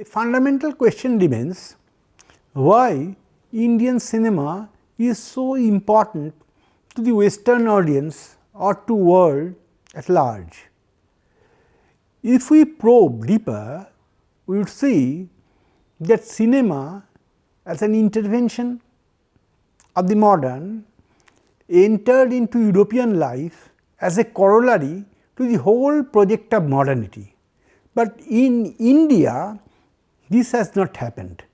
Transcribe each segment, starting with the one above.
A fundamental question remains why Indian cinema is so important to the Western audience or to world at large. If we probe deeper, we would see that cinema as an intervention of the modern entered into European life as a corollary to the whole project of modernity. But in India, this has not happened.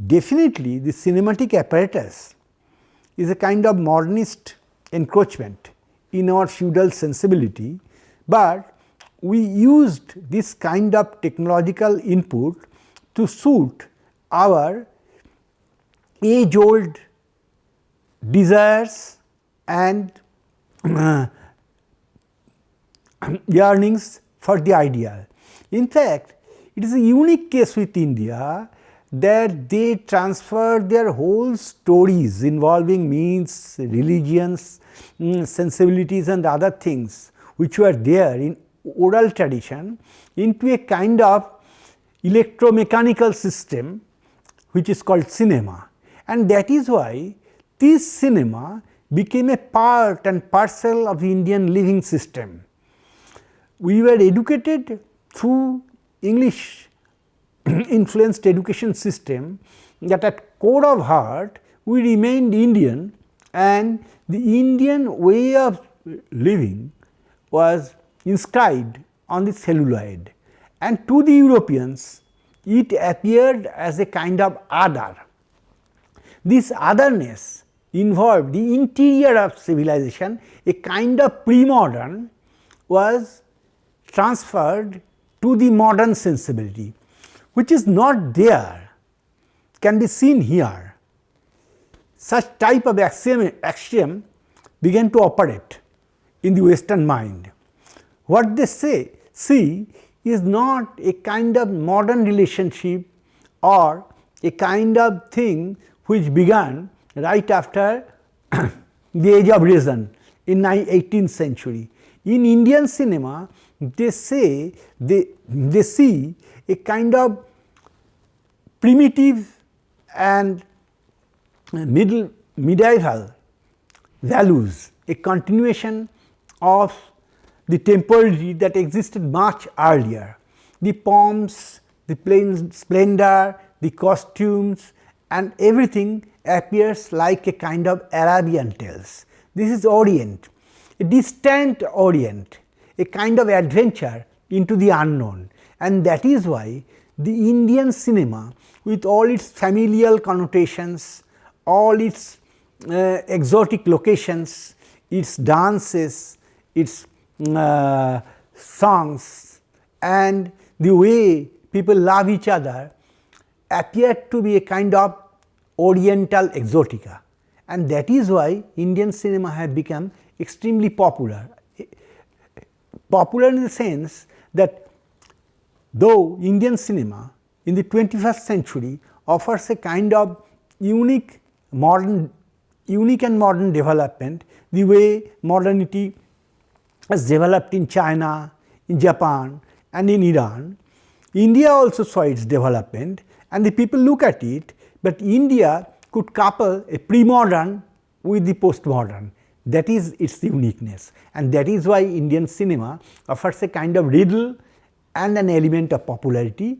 Definitely, the cinematic apparatus is a kind of modernist encroachment in our feudal sensibility, but we used this kind of technological input to suit our age old desires and yearnings for the ideal. In fact, it is a unique case with India that they transfer their whole stories involving means, religions, sensibilities and other things which were there in oral tradition into a kind of electromechanical system which is called cinema. And that is why this cinema became a part and parcel of the Indian living system. We were educated through English influenced education system, that at core of heart we remained Indian, and the Indian way of living was inscribed on the celluloid, and to the Europeans it appeared as a kind of other. This otherness involved the interior of civilization, a kind of pre-modern was transferred to the modern sensibility, which is not there, can be seen here. Such type of axiom began to operate in the Western mind. What they see is not a kind of modern relationship or a kind of thing which began right after the age of reason in 18th century. In Indian cinema, they see a kind of primitive and medieval values, a continuation of the temporality that existed much earlier. The pomps, the plain splendor, the costumes and everything appears like a kind of Arabian tales. This is Orient, a distant Orient, a kind of adventure into the unknown, and that is why the Indian cinema, with all its familial connotations, all its exotic locations, its dances, its songs and the way people love each other appeared to be a kind of oriental exotica, and that is why Indian cinema have become extremely popular. Popular in the sense that though Indian cinema in the 21st century offers a kind of unique and modern development, the way modernity has developed in China, in Japan and in Iran, India also saw its development and the people look at it, but India could couple a pre-modern with the post-modern. That is its uniqueness, and that is why Indian cinema offers a kind of riddle and an element of popularity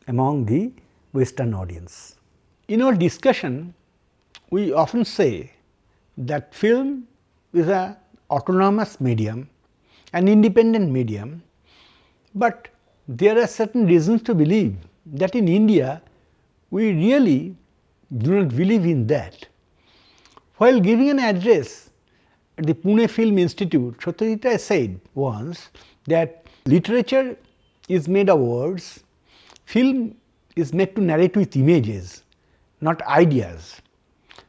among the Western audience. In our discussion, we often say that film is an autonomous medium, an independent medium, but there are certain reasons to believe that in India we really do not believe in that. While giving an address at the Pune Film Institute, Satyajit said once that literature is made of words, film is made to narrate with images, not ideas.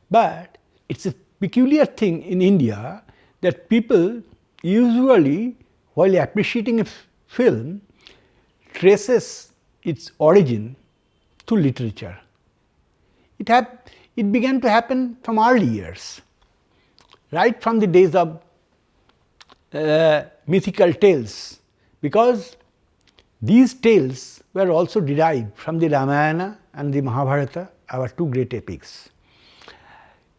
But it is a peculiar thing in India that people usually, while appreciating a film, traces its origin to literature. It began to happen from early years, right from the days of mythical tales, because These tales were also derived from the Ramayana and the Mahabharata, our two great epics.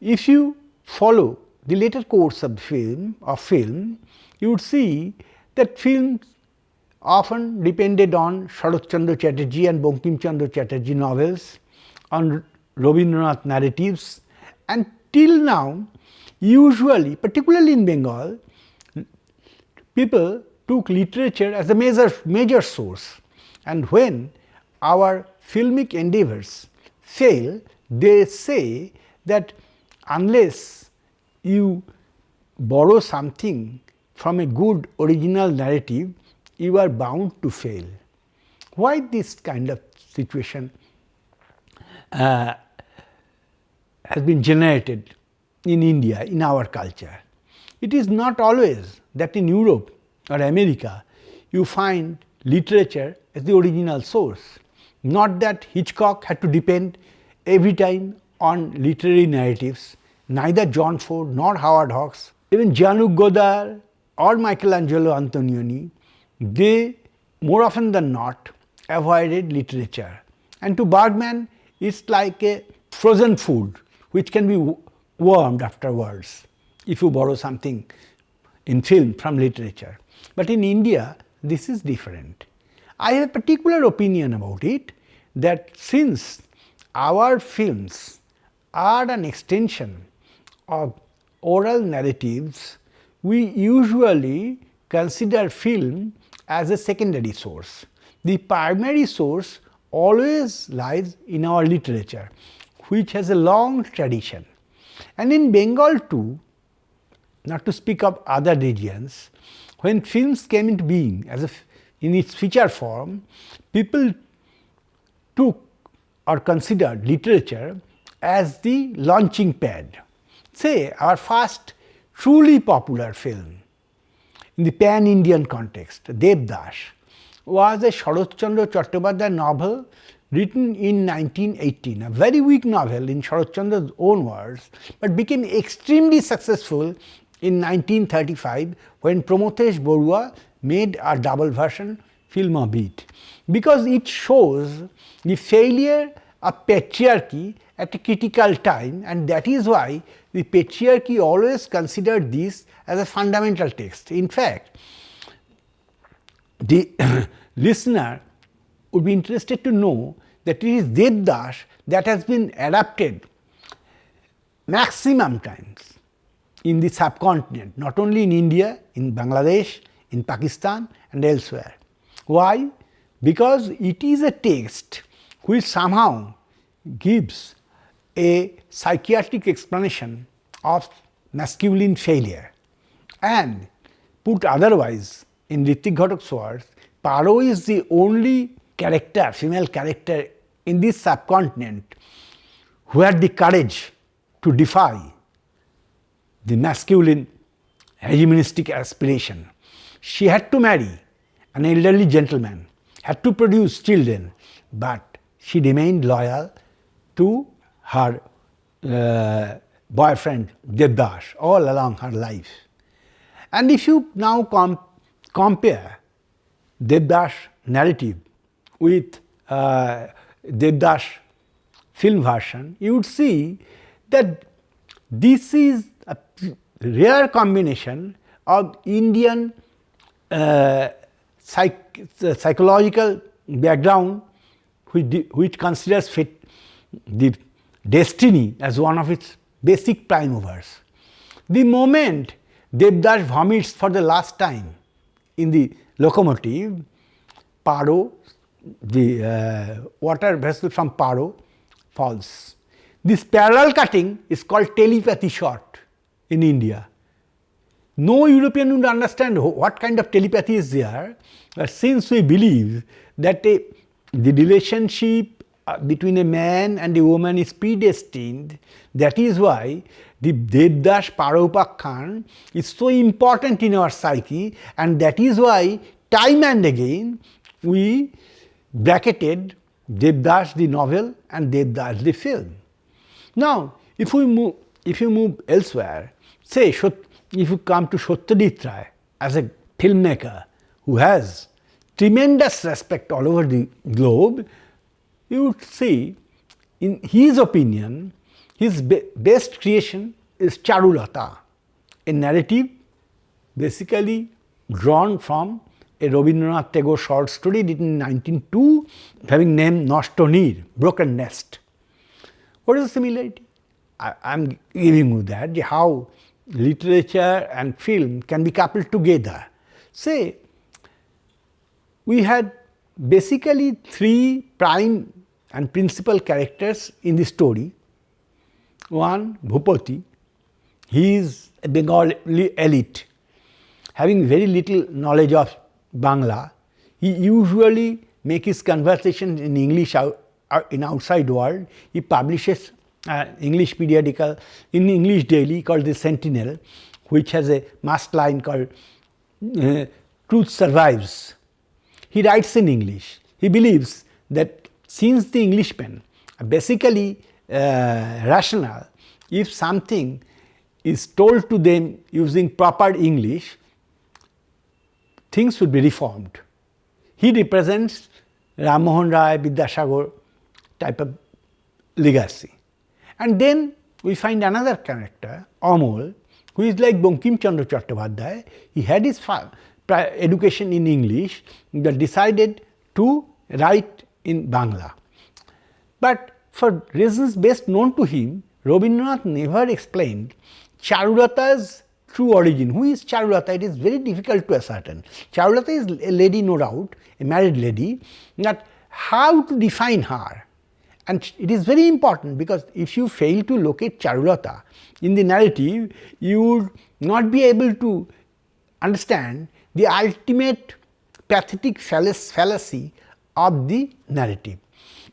If you follow the later course of film, you would see that films often depended on Sharat Chandra Chatterjee and Bankim Chandra Chatterjee novels, on Rabindranath narratives, and till now, usually, particularly in Bengal, people took literature as a major source, and when our filmic endeavors fail, they say that unless you borrow something from a good original narrative, you are bound to fail. Why this kind of situation has been generated in India, in our culture? It is not always that in Europe or America you find literature as the original source. Not that Hitchcock had to depend every time on literary narratives, neither John Ford nor Howard Hawks, even Jean-Luc Godard or Michelangelo Antonioni, they more often than not avoided literature. And to Bergman, it's like a frozen food which can be warmed afterwards if you borrow something in film from literature. But in India, this is different. I have a particular opinion about it, that since our films are an extension of oral narratives, we usually consider film as a secondary source. The primary source always lies in our literature, which has a long tradition. And in Bengal too, not to speak of other regions, when films came into being in its feature form, people took or considered literature as the launching pad. Say, our first truly popular film in the pan-Indian context, Devdas, was a Sharat Chandra Chattopadhyay novel written in 1918, a very weak novel in Sharat Chandra's own words, but became extremely successful in 1935 when Promethesh Barua made a double version film of it, because it shows the failure of patriarchy at a critical time, and that is why the patriarchy always considered this as a fundamental text. In fact, the listener would be interested to know that it is Devdas that has been adapted maximum times in the subcontinent, not only in India, in Bangladesh, in Pakistan and elsewhere. Why? Because it is a text which somehow gives a psychiatric explanation of masculine failure. And put otherwise, in Ritik Ghatak's words, Paro is the only character, female character in this subcontinent who had the courage to defy the masculine hegemonistic aspiration. She had to marry an elderly gentleman, had to produce children, but she remained loyal to her boyfriend Devdas all along her life. And if you now compare Devdas narrative with Devdas film version, you would see that this is a rare combination of Indian psychological background which considers the destiny as one of its basic prime movers. The moment Devdas vomits for the last time in the locomotive, Paro, the water vessel from Paro falls. This parallel cutting is called telepathy shot in India. No European would understand what kind of telepathy is there, but since we believe that the relationship between a man and a woman is predestined, that is why the Devdas Paropakhyan is so important in our psyche, and that is why time and again we bracketed Devdas the novel and Devdas the film. Now, if you move elsewhere, say if you come to Satyajit Ray as a filmmaker who has tremendous respect all over the globe, you would see, in his opinion, his best creation is Charulata, a narrative basically drawn from a Rabindranath Tagore short story written in 1902 having name Noshtonir, Broken Nest. What is the similarity? I am giving you that, how literature and film can be coupled together. Say, we had basically three prime and principal characters in the story. One, Bhupati, he is a Bengali elite, having very little knowledge of Bangla. He usually makes his conversation in English in outside world. He publishes English periodical in English daily called the Sentinel, which has a must line called Truth Survives. He writes in English. He believes that since the Englishmen are basically rational, if something is told to them using proper English, things should be reformed. He represents Ram Mohan Rai, Vidyasagar type of legacy. And then we find another character, Amol, who is like Bankim Chandra Chattopadhyay. He had his education in English, but decided to write in Bangla. But for reasons best known to him, Rabindranath never explained Charulata's true origin. Who is Charulata? It is very difficult to ascertain. Charulata is a lady, no doubt, a married lady, but how to define her? And it is very important, because if you fail to locate Charulata in the narrative, you would not be able to understand the ultimate pathetic fallacy of the narrative.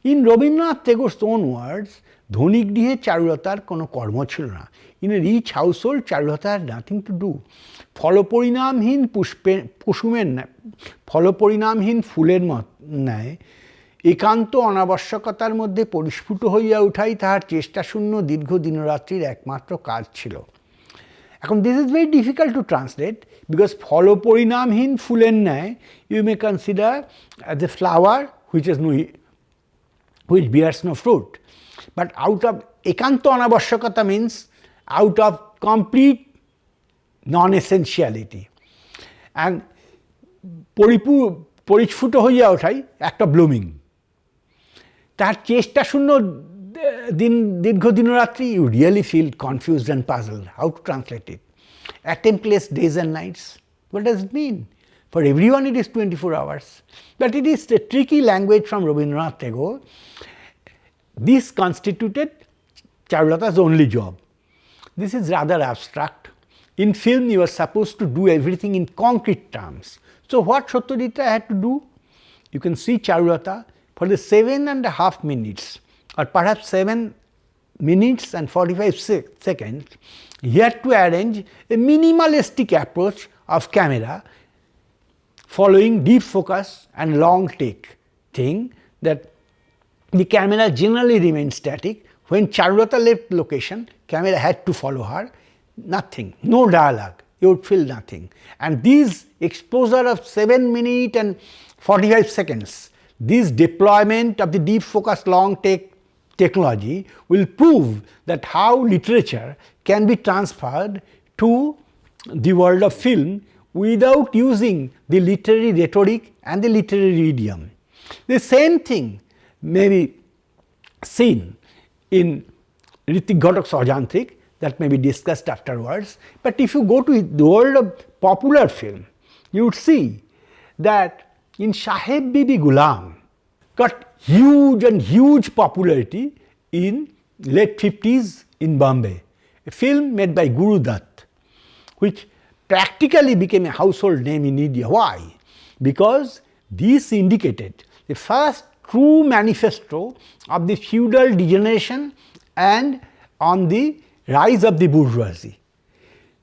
In Rabindranath Tagore's own words, ধনীগৃহে চারুলতার কোনো কর্ম ছিল না। In a rich household, Charulata had nothing to do. ফলপরিণামহীন ফুলের ন্যায় একান্ত অনাবশ্যকতার মধ্যে পরিস্ফুট হইয়া উঠাই তাহার চেষ্টাশূন্য দীর্ঘ দিনরাত্রির একমাত্র কাজ ছিল। এখন this is very difficult to translate, because ফলপরিণামহীন ফুলের ন্যায় you may consider as a flower which bears no fruit. But out of ekanta anabashyakata means out of complete non-essentiality. And পরিস্ফুট হইয়া ওঠাই একটা ব্লুমিং। তার চেষ্টা শূন্য দীর্ঘ দিনরাত্রি, you really feel confused and puzzled how to translate it. Attemptless days and nights, what does it mean? For everyone it is 24 hours. But it is a tricky language from Rabindranath Tagore. This constituted Charulata's only job. This is rather abstract. In film, you are supposed to do everything in concrete terms. So what Satyajit Ray had to do? You can see Charulata for the 7.5 minutes, or perhaps 7 minutes and 45 seconds, he had to arrange a minimalistic approach of camera following deep focus and long take thing, that the camera generally remained static. When Charulata left location, camera had to follow her, nothing, no dialogue, you would feel nothing. And this exposure of 7 minutes and 45 seconds, this deployment of the deep focus long take technology will prove that how literature can be transferred to the world of film without using the literary rhetoric and the literary idiom. The same thing may be seen in Ritwik Ghatak's Ajantrik, that may be discussed afterwards. But if you go to the world of popular film, you would see that in Saheb Bibi Gulam got huge popularity in late 50s in Bombay, a film made by Guru Dutt, which practically became a household name in India. Why? Because this indicated the first true manifesto of the feudal degeneration and on the rise of the bourgeoisie.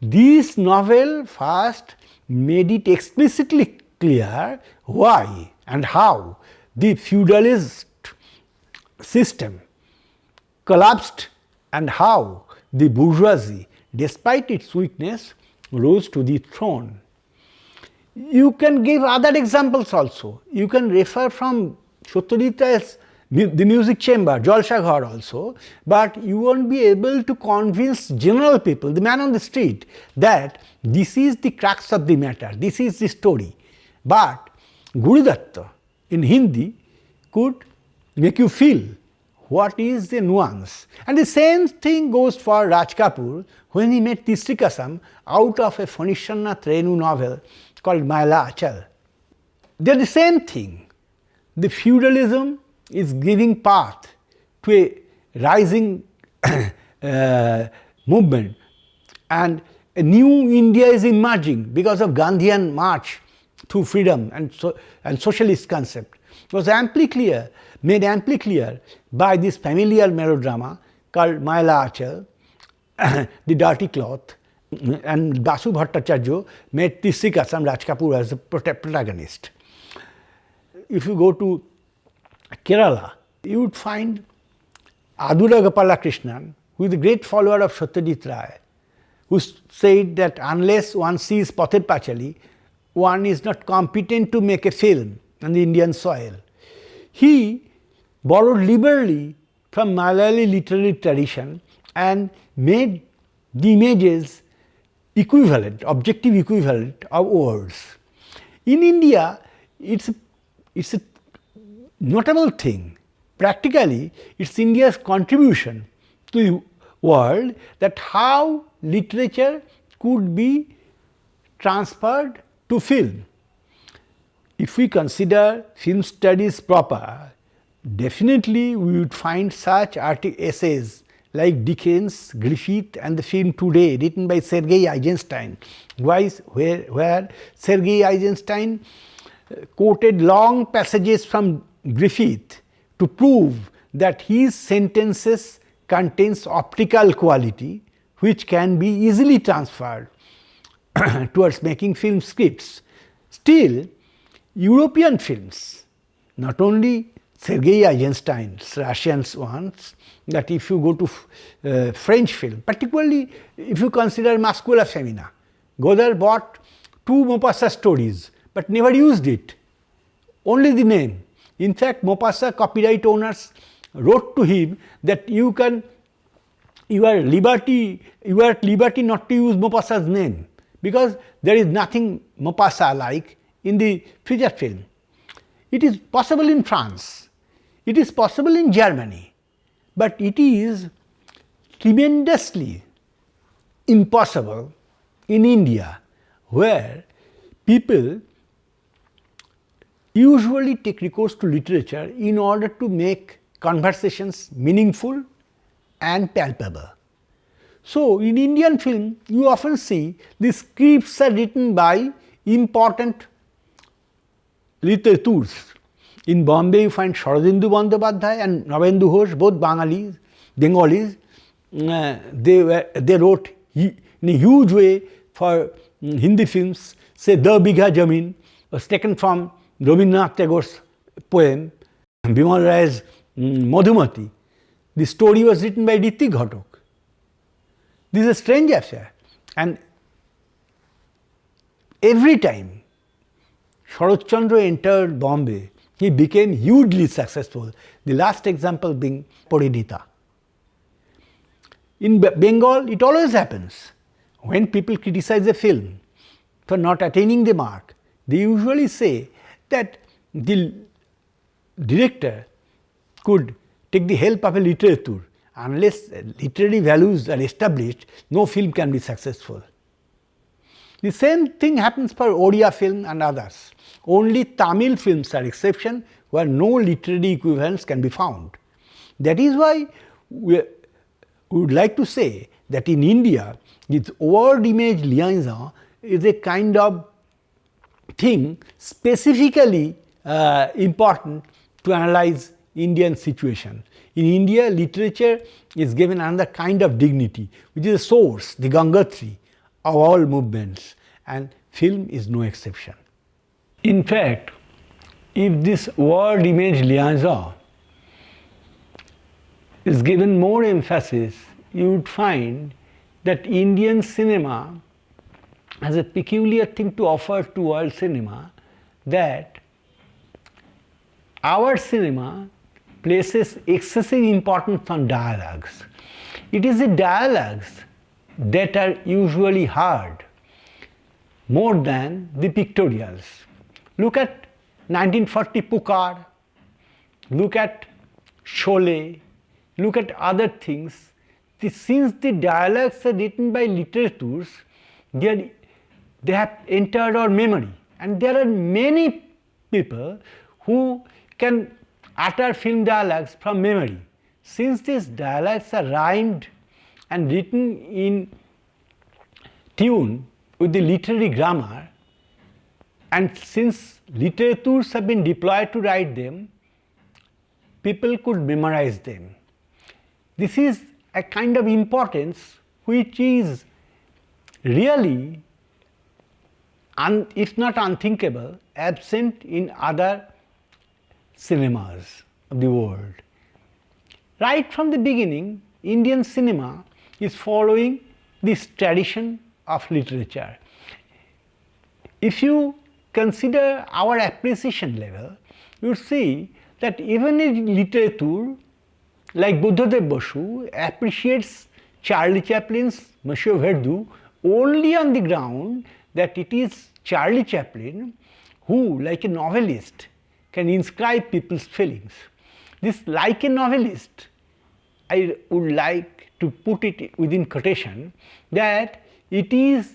This novel first made it explicitly clear why and how the feudalist system collapsed and how the bourgeoisie, despite its weakness, rose to the throne. You can give other examples also. You can refer from Satyajit Ray's The Music Chamber, Jalsa Ghar also, but you won't be able to convince general people, the man on the street, that this is the crux of the matter, this is the story. But Guru Datta in Hindi could make you feel what is the nuance. And the same thing goes for Raj Kapoor when he made Tisri Kasam out of a Phonishannath Renu novel called Maila Achal. They are the same thing. The feudalism is giving path to a rising movement, and a new India is emerging because of Gandhian march to freedom and socialist concept. It was made amply clear by this familiar melodrama called Maila Achal, The Dirty Cloth, and Basu Bhattacharya made Tisri Kasam, Raj Kapoor as the protagonist. If you go to Kerala, you would find Adura Gopala Krishnan, who is a great follower of Satyajit Ray, who said that unless one sees Pather Pachali, one is not competent to make a film on the Indian soil. He borrowed liberally from Malayali literary tradition and made the images equivalent, objective equivalent of words. In India, it's a notable thing. Practically, it's India's contribution to the world that how literature could be transferred to film. If we consider film studies proper, definitely we would find such essays like Dickens, Griffith and the Film Today, written by Sergei Eisenstein, where Sergei Eisenstein quoted long passages from Griffith to prove that his sentences contains optical quality which can be easily transferred towards making film scripts. Still, European films, not only Sergei Eisenstein's Russian ones, that if you go to French film, particularly if you consider Mascula Femina, Godard bought 2 Maupassant stories but never used it, only the name. In fact, Maupassant copyright owners wrote to him that you are at liberty not to use Maupassant's name, because there is nothing Maupassant like in the feature film. It is possible in France, it is possible in Germany, but it is tremendously impossible in India, where people usually take recourse to literature in order to make conversations meaningful and palpable. So, in Indian film, you often see the scripts are written by important literateurs. In Bombay, you find Sharadindu Bandyopadhyay and Nabendu Ghosh, both Bengalis. They wrote in a huge way for Hindi films. Say, The Bigha Jamin was taken from Rabindranath Tagore's poem, Bimal Ray's Madhumati. The story was written by Ritik Ghatak. This is a strange affair, and every time Sharat Chandra entered Bombay, he became hugely successful, the last example being Parinita. In Bengal, it always happens. When people criticize a film for not attaining the mark, they usually say that the director could take the help of a literature. Unless literary values are established, no film can be successful. The same thing happens for Oriya film and others. Only Tamil films are exception where no literary equivalents can be found. That is why we would like to say that in India, this word image liaison is a kind of thing specifically important to analyze Indian situation. In India, literature is given another kind of dignity, which is a source, the Gangatri of all movements, and film is no exception. In fact, if this word image liaison is given more emphasis, you would find that Indian cinema has a peculiar thing to offer to world cinema, that our cinema places excessive importance on dialogues. It is the dialogues that are usually heard more than the pictorials. Look at 1940 Pukar, look at Sholay, look at other things. Since the dialogues are written by literateurs, they have entered our memory, and there are many people who can utter film dialogues from memory. Since these dialogues are rhymed and written in tune with the literary grammar, and since literatures have been deployed to write them, people could memorize them. This is a kind of importance which is really, if not unthinkable, absent in other cinemas of the world. Right from the beginning, Indian cinema is following this tradition of literature. If you consider our appreciation level, you will see that even in literature like Buddhadev Basu appreciates Charlie Chaplin's Monsieur Verdoux only on the ground that it is Charlie Chaplin who, like a novelist, can inscribe people's feelings. This like a novelist, I would like to put it within quotation, that it is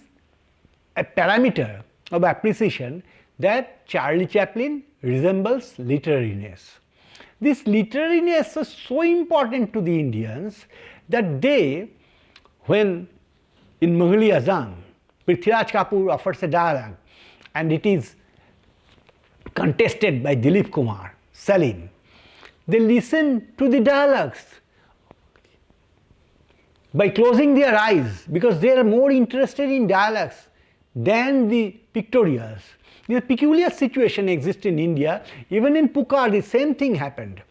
a parameter of appreciation that Charlie Chaplin resembles literariness. This literariness is so important to the Indians that they, when in Mughal Azam, Prithviraj Kapoor offers a dialogue and it is contested by Dilip Kumar, Salim, they listen to the dialogues by closing their eyes because they are more interested in dialogues than the pictorials. This peculiar situation exists in India. Even in Pukar, the same thing happened.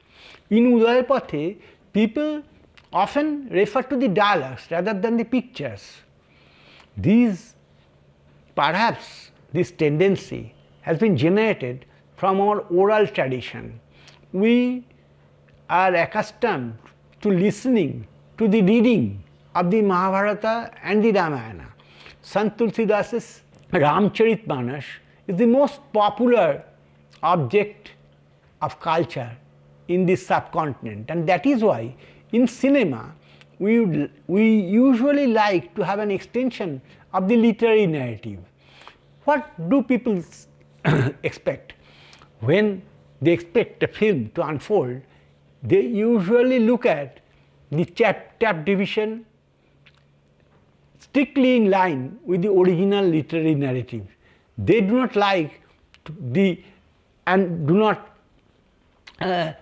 In Udayapathe, people often refer to the dialogues rather than the pictures. Perhaps this tendency has been generated from our oral tradition. We are accustomed to listening to the reading of the Mahabharata and the Ramayana. Sant Tulsidasa's Ramcharitmanas is the most popular object of culture in this subcontinent, and that is why in cinema we usually like to have an extension of the literary narrative. What do people expect? When they expect a film to unfold, they usually look at the chap division strictly in line with the original literary narrative. They do not like and do not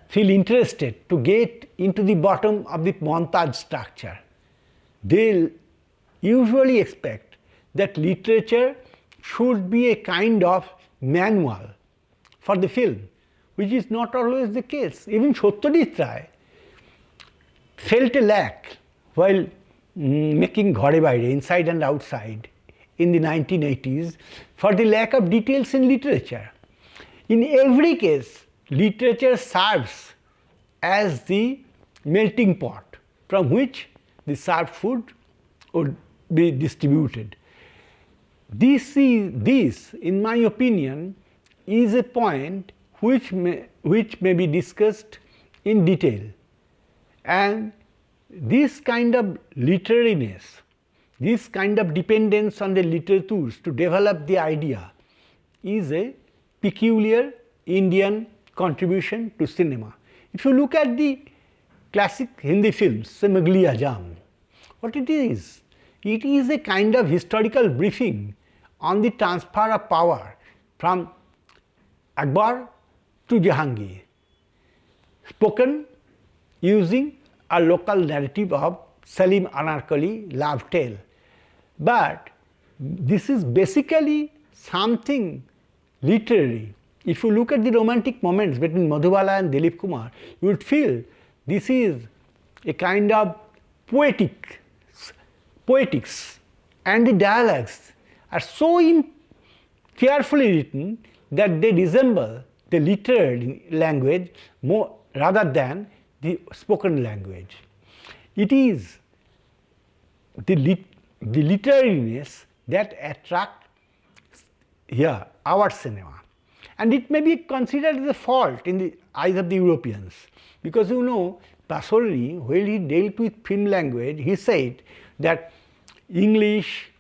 feel interested to get into the bottom of the montage structure. They usually expect that literature should be a kind of manual for the film, which is not always the case. Even Satyajit Ray felt a lack while making Ghare Baire, Inside and Outside, in the 1980s for the lack of details in literature. In every case, literature serves as the melting pot from which the served food would be distributed. This, in my opinion, is a point which may be discussed in detail. And this kind of literariness, this kind of dependence on the literatures to develop the idea is a peculiar Indian contribution to cinema. If you look at the classic Hindi films, say Mughal Azam, what it is a kind of historical briefing on the transfer of power from Akbar to Jahangir, spoken using a local narrative of Salim Anarkali love tale. But this is basically something literary. If you look at the romantic moments between Madhubala and Dilip Kumar, you would feel this is a kind of poetics, and the dialogues are so carefully written that they resemble the literary language more rather than the spoken language. It is the literariness that attracts here our cinema, and it may be considered as a fault in the eyes of the Europeans, because you know Pasolini, when he dealt with film language, he said that English,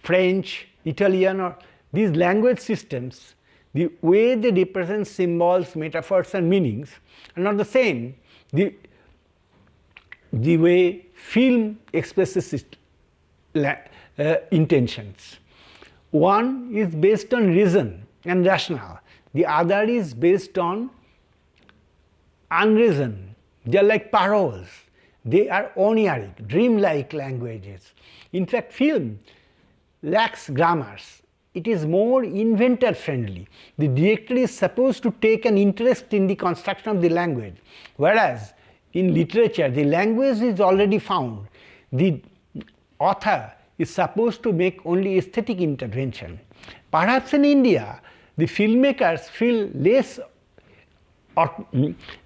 French, Italian, or these language systems, the way they represent symbols, metaphors and meanings are not the same. The way film expresses intentions. One is based on reason and rationale, the other is based on unreason. They are like paroles, they are oniric, dreamlike languages. In fact, film lacks grammars. It is more inventor friendly. The director is supposed to take an interest in the construction of the language, whereas in literature the language is already found. The author is supposed to make only aesthetic intervention. Perhaps in India the filmmakers feel less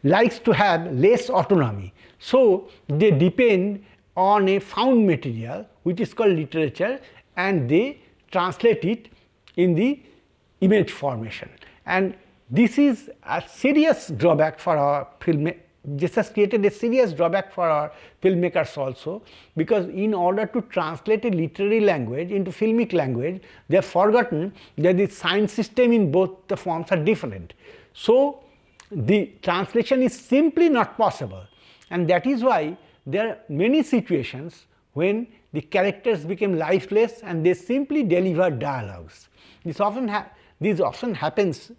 likes to have less autonomy, so they depend on a found material which is called literature, and they translate it in the image formation, and this is a serious drawback for our this has created a serious drawback for our filmmakers also, because in order to translate a literary language into filmic language, they have forgotten that the sign system in both the forms are different. So the translation is simply not possible, and that is why there are many situations when the characters become lifeless and they simply deliver dialogues. This often happens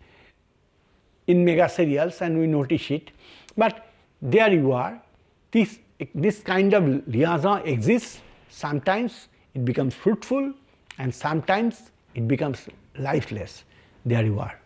in mega serials and we notice it, but there you are, this kind of liaison exists. Sometimes it becomes fruitful and sometimes it becomes lifeless. There you are.